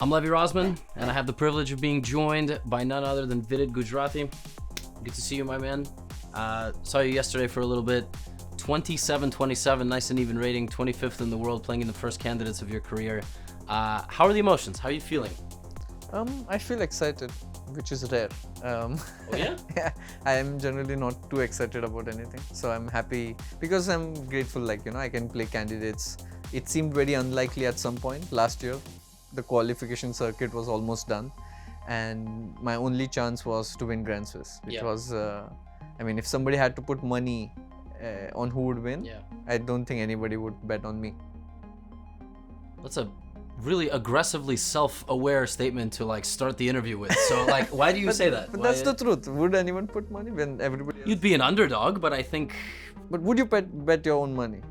I'm Levi Rosman, and I have the privilege of being joined by none other than Vidit Gujrathi. Good to see you, my man. Saw you yesterday for a little bit. 27-27, nice and even rating, 25th in the world, playing in the first candidates of your career. How are the emotions? How are you feeling? I feel excited, which is rare. Oh yeah? Yeah, I am generally not too excited about anything. So I'm happy because I'm grateful, I can play candidates. It seemed very unlikely at some point last year. The qualification circuit was almost done. And my only chance was to win Grand Swiss, which was, if somebody had to put money on who would win, I don't think anybody would bet on me. That's a really aggressively self-aware statement to start the interview with. So why do you say that? But that's the truth. Would anyone put money when everybody else... You'd be an underdog, but I think... But would you bet your own money?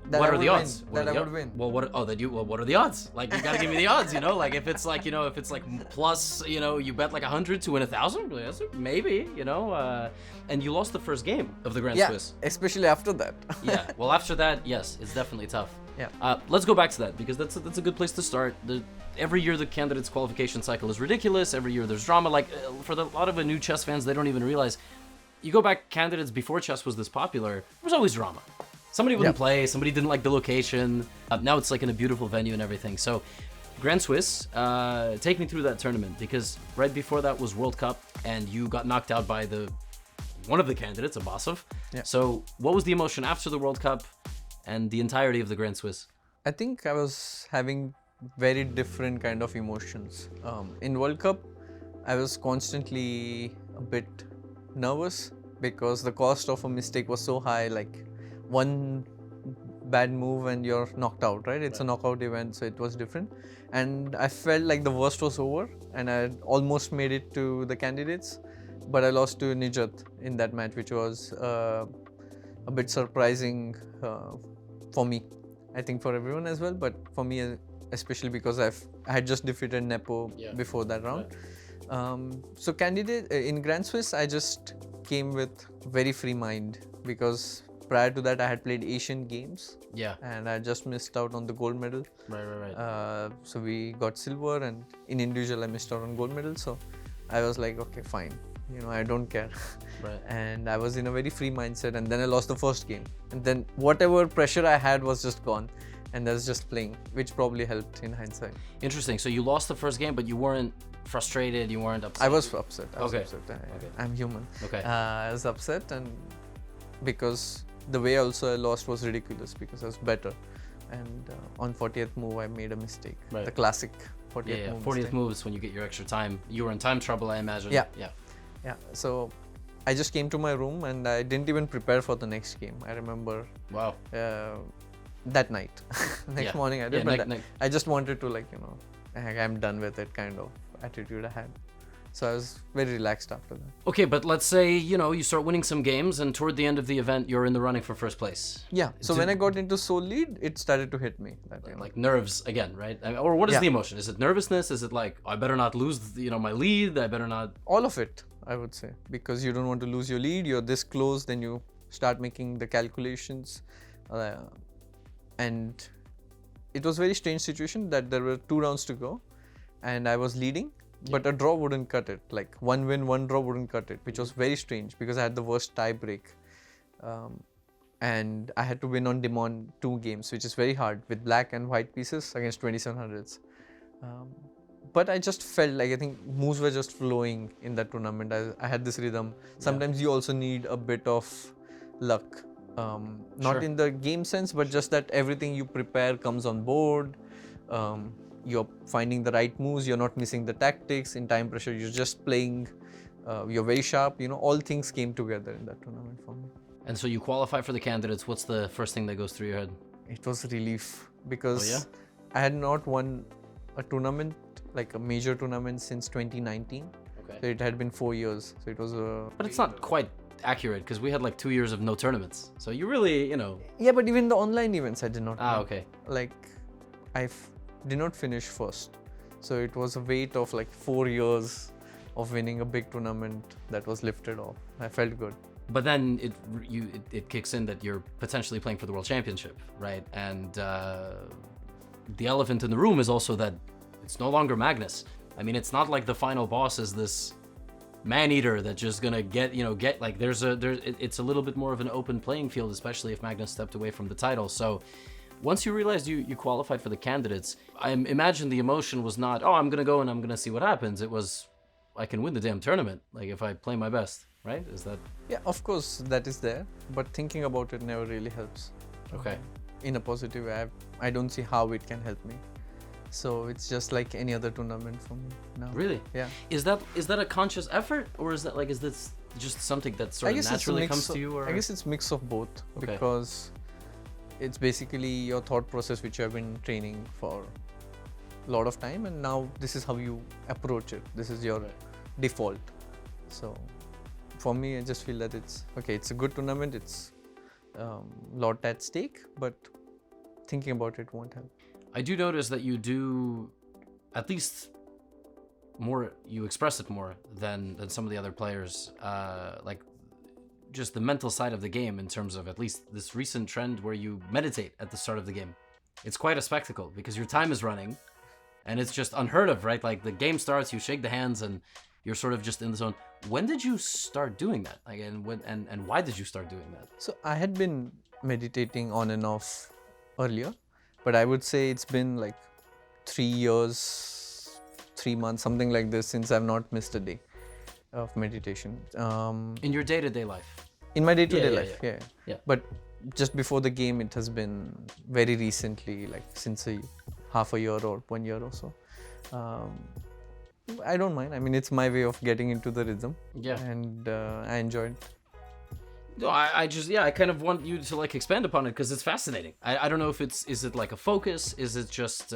What are the odds? That I would win. Well, what are the odds? You gotta give me the odds, if it's plus, you bet 100 to win 1,000, maybe, and you lost the first game of the Grand Swiss. Especially after that. Yeah, well, after that, yes, it's definitely tough. Yeah. Let's go back to that, because that's a good place to start. Every year the candidates qualification cycle is ridiculous. Every year there's drama. For a lot of the new chess fans, they don't even realize. You go back candidates before chess was this popular, there was always drama. Somebody wouldn't play, somebody didn't like the location. Now it's in a beautiful venue and everything. So, Grand Swiss, take me through that tournament, because right before that was World Cup, and you got knocked out by one of the candidates, Abbasov. Yeah. So, what was the emotion after the World Cup and the entirety of the Grand Swiss? I think I was having very different kind of emotions. In World Cup, I was constantly a bit nervous because the cost of a mistake was so high. One bad move and you're knocked out, right? It's a knockout event, so it was different. And I felt like the worst was over, and I almost made it to the candidates, but I lost to Nijat in that match, which was a bit surprising for me. I think for everyone as well, but for me especially because I had just defeated Nepo before that round. So in Grand Swiss, I just came with very free mind, because prior to that, I had played Asian Games. Yeah. And I just missed out on the gold medal. Right. So we got silver, and in individual, I missed out on gold medal. So I was like, okay, fine. I don't care. Right. And I was in a very free mindset. And then I lost the first game. And then whatever pressure I had was just gone. And I was just playing, which probably helped in hindsight. Interesting. So you lost the first game, but you weren't frustrated. You weren't upset. I was upset. Okay. I'm human. Okay. I was upset, and because the way also I lost was ridiculous, because I was better, and on 40th move I made a mistake. Right. The classic 40th move. 40th move is when you get your extra time. You were in time trouble, I imagine. Yeah. Yeah. So I just came to my room, and I didn't even prepare for the next game. I remember. Wow. That night. Next morning I did. I just wanted to I'm done with it kind of attitude I had. So I was very relaxed after that. Okay, but let's say, you start winning some games, and toward the end of the event, you're in the running for first place. Yeah. So when I got into sole lead, it started to hit me. Nerves again, right? Or what is the emotion? Is it nervousness? Is it I better not lose, my lead? I better not... All of it, I would say. Because you don't want to lose your lead. You're this close, then you start making the calculations. And it was a very strange situation that there were 2 rounds to go, and I was leading. But a draw wouldn't cut it. One win, one draw wouldn't cut it, which was very strange because I had the worst tie break. And I had to win on demand 2 games, which is very hard with black and white pieces against 2700s. But I just felt I think moves were just flowing in that tournament. I had this rhythm. Sometimes you also need a bit of luck. Not in the game sense, but just that everything you prepare comes on board. You're finding the right moves, you're not missing the tactics. In time pressure, you're just playing, you're very sharp. All things came together in that tournament for me. And so you qualify for the candidates. What's the first thing that goes through your head? It was relief, because I had not won a tournament, a major tournament, since 2019. Okay. So it had been 4 years. So it was But it's not quite accurate, because we had 2 years of no tournaments. So you really, Yeah, but even the online events I did not win. Okay. I did not finish first. So it was a weight of 4 years of winning a big tournament that was lifted off. I felt good. But then it kicks in that you're potentially playing for the World Championship, right? And the elephant in the room is also that it's no longer Magnus. I mean, it's not like the final boss is this man-eater that's just gonna get like it's a little bit more of an open playing field, especially if Magnus stepped away from the title. So once you realized you qualified for the candidates, I imagine the emotion was not, oh, I'm gonna go and I'm gonna see what happens. It was, I can win the damn tournament, like if I play my best, right? Is that? Yeah, of course that is there, but thinking about it never really helps. Okay. In a positive way, I don't see how it can help me. So it's just like any other tournament for me now. Really? Yeah. Is that a conscious effort, or is this just something that sort of naturally comes to you? Or? I guess it's mix of both, Okay. because it's basically your thought process which you have been training for a lot of time, and now this is how you approach it. This is your default. So for me, I just feel that it's okay. It's a good tournament. It's lot at stake, but thinking about it won't help. I do notice that you do, at least more, you express it more than some of the other players. Like just the mental side of the game, in terms of at least this recent trend where you meditate at the start of the game. It's quite a spectacle because your time is running, and it's just unheard of, right? Like the game starts, you shake the hands, and you're sort of just in the zone. When did you start doing that? Like, and why did you start doing that? So I had been meditating on and off earlier, but I would say it's been like 3 years, 3 months, something like this, since I've not missed a day of meditation. In your day-to-day life? In my day-to-day Yeah, life, yeah. yeah. Yeah. But just before the game, it has been very recently, like since half a year or 1 year or so. I don't mind. I mean, it's my way of getting into the rhythm. Yeah. And I enjoyed. No, I kind of want you to like expand upon it because it's fascinating. I don't know if is it like a focus? Is it just?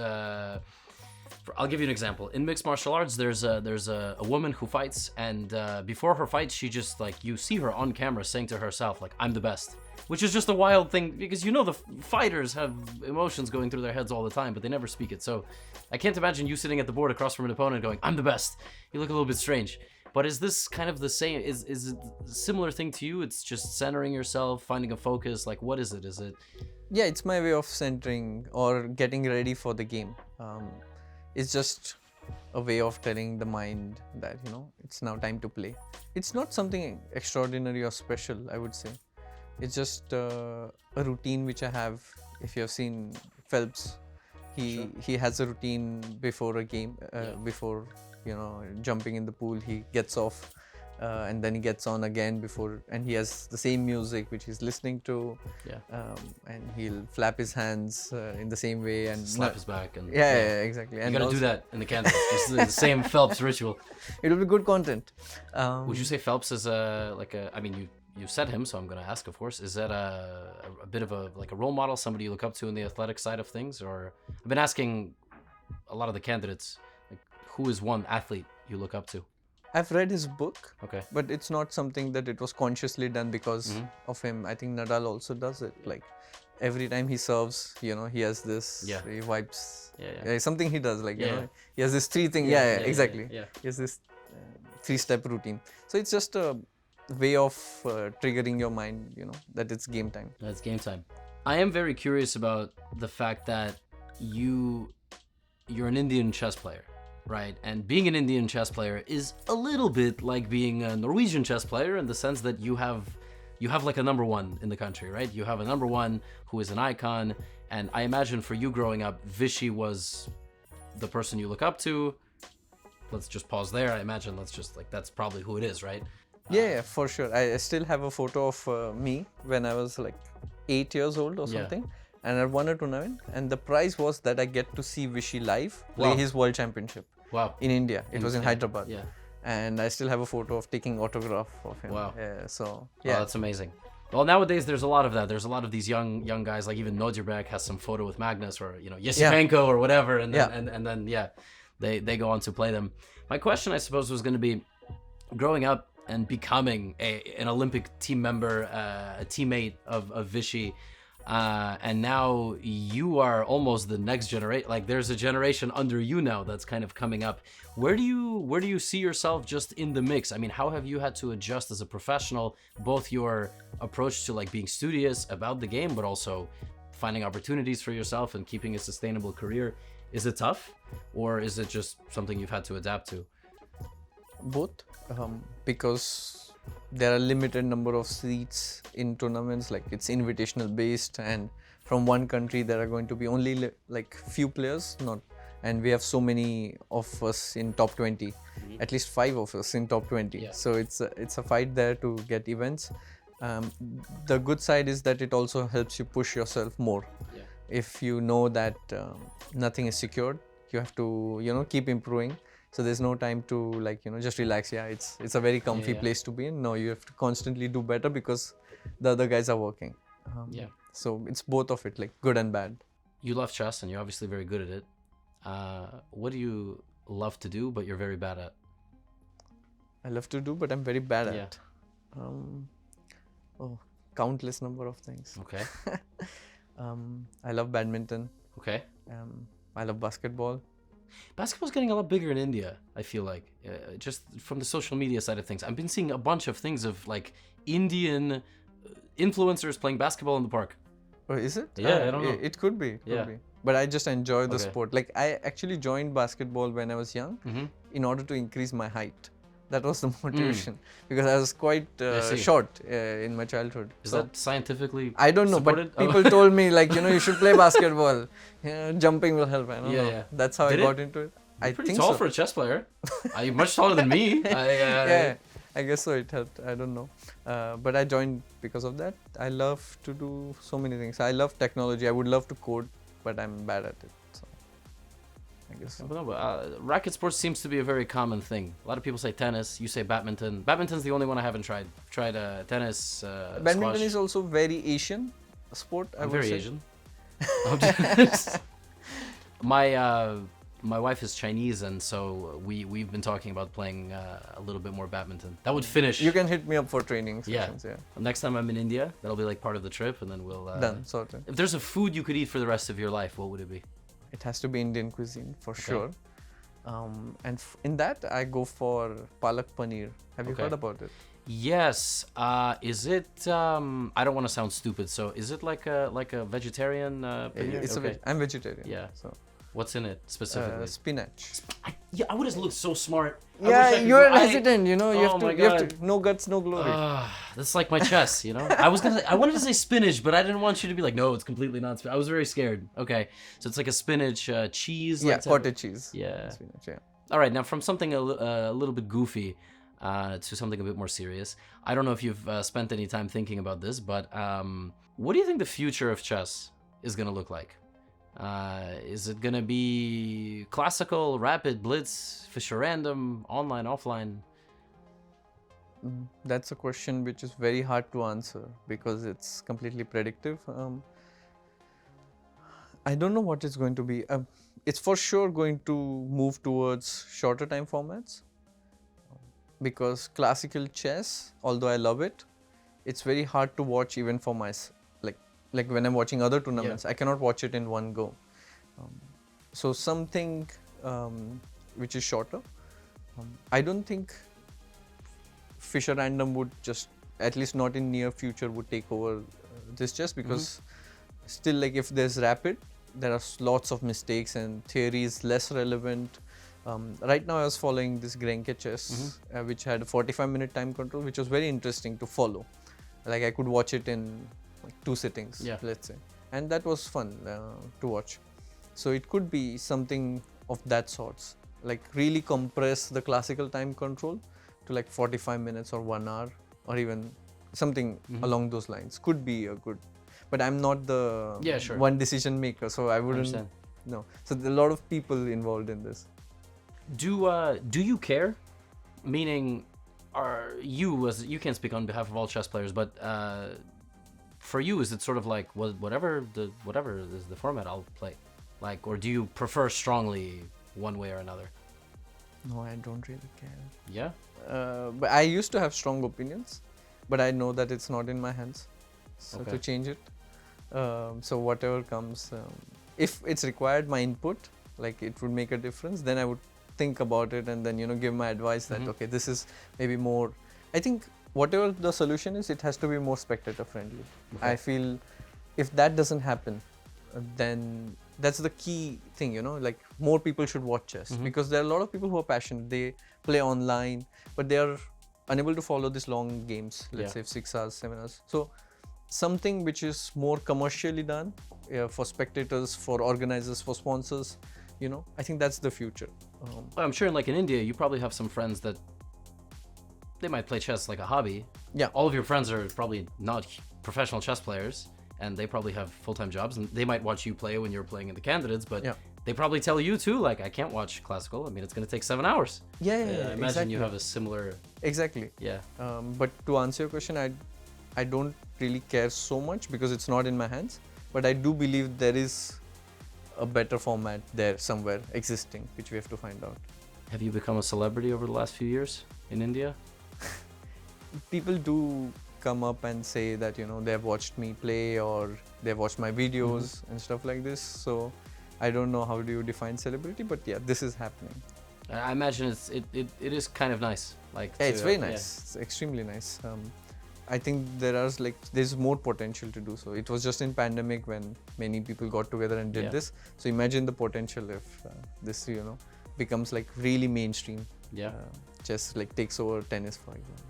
I'll give you an example. In mixed martial arts, there's a woman who fights, and before her fight, she just like, you see her on camera saying to herself like, "I'm the best," which is just a wild thing because the fighters have emotions going through their heads all the time, but they never speak it. So I can't imagine you sitting at the board across from an opponent going, "I'm the best." You look a little bit strange. But is this kind of the same? Is it a similar thing to you? It's just centering yourself, finding a focus. Like, what is it? Is it? Yeah, it's my way of centering or getting ready for the game. It's just a way of telling the mind that it's now time to play. It's not something extraordinary or special, I would say. It's just a routine which I have. If you have seen Phelps, he has a routine before a game, before jumping in the pool. He gets off and then he gets on again before, and he has the same music which he's listening to. And he'll flap his hands in the same way and slap his back and yeah, exactly. And you gotta do that in the canvas. Just the same Phelps ritual. It will be good content. Would you say Phelps is I mean, you said him, so I'm gonna ask, of course, is that a bit of a role model, somebody you look up to in the athletic side of things? Or I've been asking a lot of the candidates, like, who is one athlete you look up to? I've read his book, okay, but it's not something that it was consciously done because of him. I think Nadal also does it. Like every time he serves, he has this. Yeah. He wipes. Yeah. Something he does. Like Yeah. he has this 3 thing. Exactly. Yeah. He has this 3-step routine. So it's just a way of triggering your mind. That it's game time. That's game time. I am very curious about the fact that you're an Indian chess player. Right, and being an Indian chess player is a little bit like being a Norwegian chess player in the sense that you have like a number one in the country, right? You have a number one who is an icon, and I imagine for you growing up, Vishy was the person you look up to. Let's just pause there. I imagine that's probably who it is, right? Yeah, for sure. I still have a photo of me when I was like 8 years old or something. And I won a tournament, and the prize was that I get to see Vishy live play his world championship. Wow. In India. It was in Hyderabad. Yeah. And I still have a photo of taking autograph of him. Wow. Yeah, so, yeah. Oh, that's amazing. Well, nowadays there's a lot of that. There's a lot of these young guys, like even Nodirbek has some photo with Magnus or, Yesipenko or whatever. And then, and then they go on to play them. My question, I suppose, was going to be, growing up and becoming an Olympic team member, a teammate of Vishy, and now you are almost the next generation. Like there's a generation under you now that's kind of coming up. Where do you see yourself just in the mix? I mean, how have you had to adjust as a professional, both your approach to like being studious about the game, but also finding opportunities for yourself and keeping a sustainable career. Is it tough, or is it just something you've had to adapt to? Both, because there are limited number of seats in tournaments, like it's invitational based, and from one country there are going to be only like few players, not, and we have so many of us in top 20, at least 5 of us in top 20. Yeah. So it's a fight there to get events. The good side is that it also helps you push yourself more. Yeah. If you know that nothing is secured, you have to keep improving. So there's no time to like just relax. Yeah, it's a very comfy place to be in. No, you have to constantly do better because the other guys are working. So it's both of it, like good and bad. You love chess, and you're obviously very good at it. What do you love to do, but you're very bad at? I love to do, but I'm very bad at. Countless number of things. Okay. I love badminton. Okay. I love basketball. Basketball's getting a lot bigger in India, I feel like. Just from the social media side of things. I've been seeing a bunch of things of like Indian influencers playing basketball in the park. Oh, is it? Yeah, I don't know. It could be. But I just enjoy the sport. Like I actually joined basketball when I was young in order to increase my height. That was the motivation because I was quite short in my childhood. Is that scientifically I don't know, supported? But people told me like you should play basketball. Jumping will help. I don't know. Yeah. That's how I got into it. You're pretty tall for a chess player. You're much taller than me. Yeah, I guess so. It helped. I don't know, but I joined because of that. I love to do so many things. I love technology. I would love to code, but I'm bad at it. So I guess so. But racket sports seems to be a very common thing. A lot of people say tennis. You say badminton. Badminton's the only one I haven't tried. Tried tennis. Badminton squash. is also very Asian sport. I'm very Asian. My wife is Chinese, and so we've been talking about playing a little bit more badminton. That would finish. You can hit me up for training sessions. Yeah. Next time I'm in India, that'll be like part of the trip, and then we'll done sorted. If there's a food you could eat for the rest of your life, what would it be? It has to be Indian cuisine for sure. And in that I go for palak paneer. Have you heard about it? Yes. Is it? I don't want to sound stupid. So is it like a vegetarian paneer? I'm vegetarian. Yeah. So what's in it specifically? Spinach. I would have looked so smart. Yeah, you're hesitant. You have to. No guts, no glory. That's like my chess. I wanted to say spinach, but I didn't want you to be like, no, it's completely not spinach. I was very scared. Okay, so it's like a spinach cheese. Yeah, cottage cheese. Yeah. Spinach, yeah. All right, now from something a little bit goofy to something a bit more serious. I don't know if you've spent any time thinking about this, but what do you think the future of chess is going to look like? Is it going to be classical, rapid, blitz, Fischer random, online, offline? That's a question which is very hard to answer because it's completely predictive. I don't know what it's going to be. It's for sure going to move towards shorter time formats because classical chess, although I love it, it's very hard to watch even for myself. Like when I'm watching other tournaments, I cannot watch it in one go. So something which is shorter. I don't think Fischer random would just, at least not in near future, would take over this chess because still like if there's rapid, there are lots of mistakes and theory is less relevant. Right now I was following this GothamChess which had a 45-minute time control, which was very interesting to follow. Like I could watch it in 2 sittings, let's say, and that was fun to watch. So it could be something of that sorts, like really compress the classical time control to like 45 minutes or 1 hour or even something along those lines. Could be a good, but I'm not the one decision maker, so I wouldn't know. So there are a lot of people involved in this. Do you care? Meaning, are you can't speak on behalf of all chess players, but for you, is it sort of like whatever is the format, I'll play, like, or do you prefer strongly one way or another? No, I don't really care. Yeah. But I used to have strong opinions, but I know that it's not in my hands, so to change it. So whatever comes, if it's required my input, like it would make a difference, then I would think about it and then give my advice that okay, this is maybe more. I think whatever the solution is, it has to be more spectator friendly. I feel if that doesn't happen, then that's the key thing, you know, like more people should watch chess because there are a lot of people who are passionate. They play online, but they are unable to follow these long games, let's say 6 hours, 7 hours. So something which is more commercially done for spectators, for organizers, for sponsors, you know, I think that's the future. I'm sure in India, you probably have some friends that they might play chess like a hobby. Yeah. All of your friends are probably not professional chess players, and they probably have full-time jobs, and they might watch you play when you're playing in the candidates, but they probably tell you too, like, I can't watch classical. I mean, it's going to take 7 hours. Yeah, I imagine exactly. you have a similar... Exactly. Yeah. But to answer your question, I don't really care so much because it's not in my hands, but I do believe there is a better format there somewhere existing, which we have to find out. Have you become a celebrity over the last few years in India? People do come up and say that, you know, they've watched me play or they've watched my videos and stuff like this. So I don't know how do you define celebrity, but yeah, this is happening. I imagine it is kind of nice. Like it's very nice. It's extremely nice. I think there's more potential to do so. It was just in pandemic when many people got together and did this. So imagine the potential if this, you know, becomes like really mainstream. Yeah. Chess like takes over tennis, for example.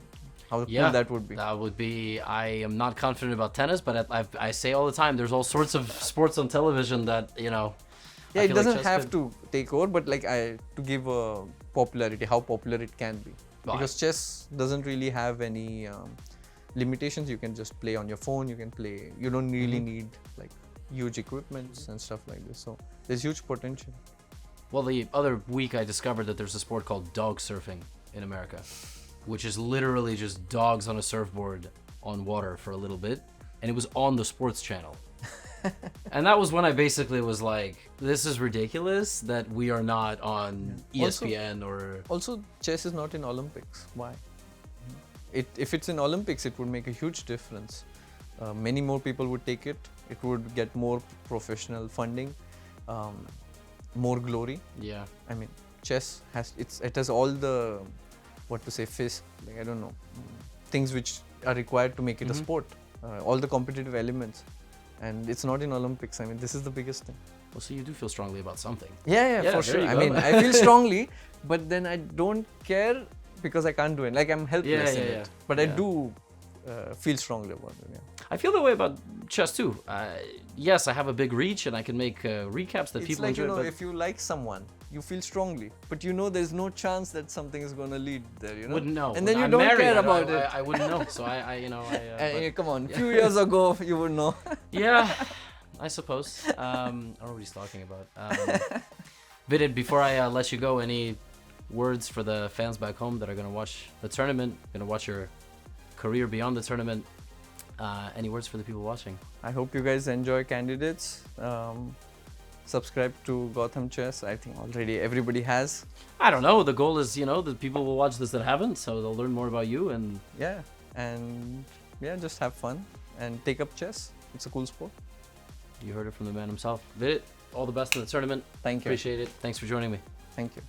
How cool that would be. That would be. I am not confident about tennis, but I say all the time, there's all sorts of sports on television that, you know. Yeah, it doesn't have to take over, but like to give a popularity, how popular it can be. Because chess doesn't really have any limitations. You can just play on your phone. You can play. You don't really need like huge equipments and stuff like this. So there's huge potential. Well, the other week I discovered that there's a sport called dog surfing in America, which is literally just dogs on a surfboard on water for a little bit, and it was on the sports channel. And that was when I basically was like, this is ridiculous that we are not on ESPN Also, chess is not in Olympics. Why? If it's in Olympics, it would make a huge difference. Many more people would take it. It would get more professional funding, more glory. Yeah. I mean, chess it has all the, I don't know, things which are required to make it a sport. All the competitive elements. And it's not in Olympics. I mean, this is the biggest thing. Well, so you do feel strongly about something. Yeah, for sure. I mean, I feel strongly, but then I don't care because I can't do it. Like, I'm helpless in it. But I do feel strongly about it. Yeah. I feel that way about chess too. Yes, I have a big reach and I can make recaps that people enjoy. It's like, if you like someone, you feel strongly, but you know there's no chance that something is going to lead there, you know? Wouldn't know. And then you don't care about it. I wouldn't know. So come on, a few years ago, you would know. Yeah, I suppose. I don't know what he's talking about. Vidit, before I let you go, any words for the fans back home that are going to watch the tournament, going to watch your career beyond the tournament? Any words for the people watching? I hope you guys enjoy candidates. Subscribe to Gotham Chess. I think already everybody has. I don't know. The goal is, that people will watch this that haven't, so they'll learn more about you and... Yeah, and just have fun and take up chess. It's a cool sport. You heard it from the man himself. Vidit, all the best in the tournament. Thank you. Appreciate it. Thanks for joining me. Thank you.